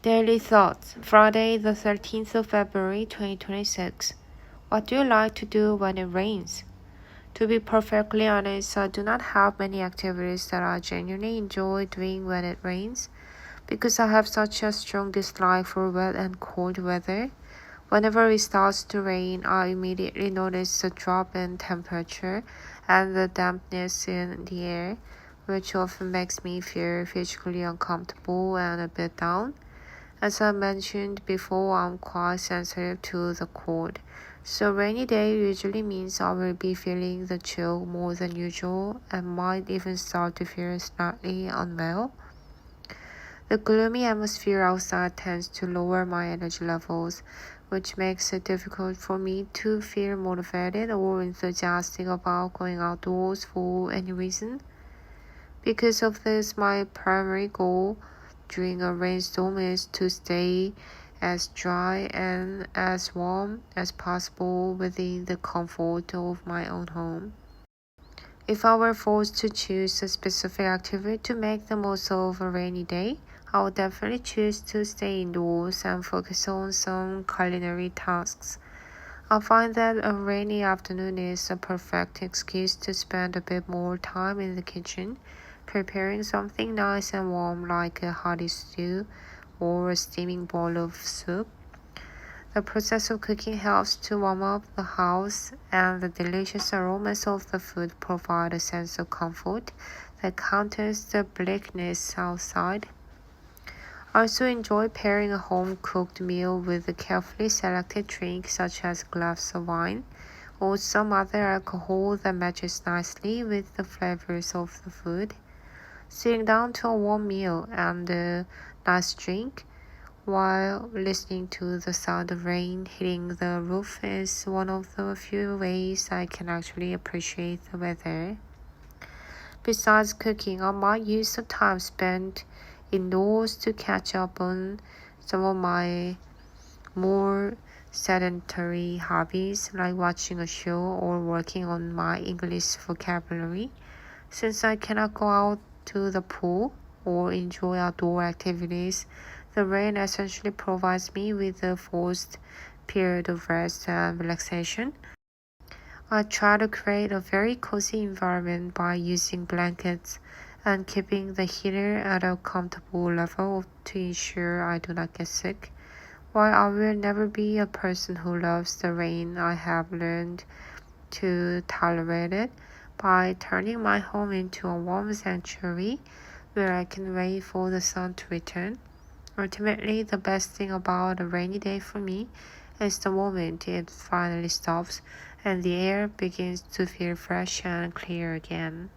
Daily Thoughts, Friday, the 13th of February, 2026. What do you like to do when it rains? To be perfectly honest, I do not have many activities that I genuinely enjoy doing when it rains because I have such a strong dislike for wet and cold weather. Whenever it starts to rain, I immediately notice the drop in temperature and the dampness in the air, which often makes me feel physically uncomfortable and a bit down. As I mentioned before, I'm quite sensitive to the cold, so rainy day usually means I will be feeling the chill more than usual and might even start to feel slightly unwell. The gloomy atmosphere outside tends to lower my energy levels, which makes it difficult for me to feel motivated or enthusiastic about going outdoors for any reason. Because of this, my primary goal during a rainstorm is to stay as dry and as warm as possible within the comfort of my own home. If I were forced to choose a specific activity to make the most of a rainy day, I would definitely choose to stay indoors and focus on some culinary tasks. I find that a rainy afternoon is a perfect excuse to spend a bit more time in the kitchen, preparing something nice and warm like a hearty stew or a steaming bowl of soup. The process of cooking helps to warm up the house, and the delicious aromas of the food provide a sense of comfort that counters the bleakness outside. I also enjoy pairing a home-cooked meal with a carefully selected drink such as a glass of wine or some other alcohol that matches nicely with the flavors of the food. Sitting down to a warm meal and a nice drink while listening to the sound of rain hitting the roof is one of the few ways I can actually appreciate the weather. Besides cooking, I might use some time spent indoors to catch up on some of my more sedentary hobbies like watching a show or working on my English vocabulary. Since I cannot go out to the pool or enjoy outdoor activities, the rain essentially provides me with a forced period of rest and relaxation. I try to create a very cozy environment by using blankets and keeping the heater at a comfortable level to ensure I do not get sick. While I will never be a person who loves the rain, I have learned to tolerate it by turning my home into a warm sanctuary where I can wait for the sun to return. Ultimately, the best thing about a rainy day for me is the moment it finally stops and the air begins to feel fresh and clear again.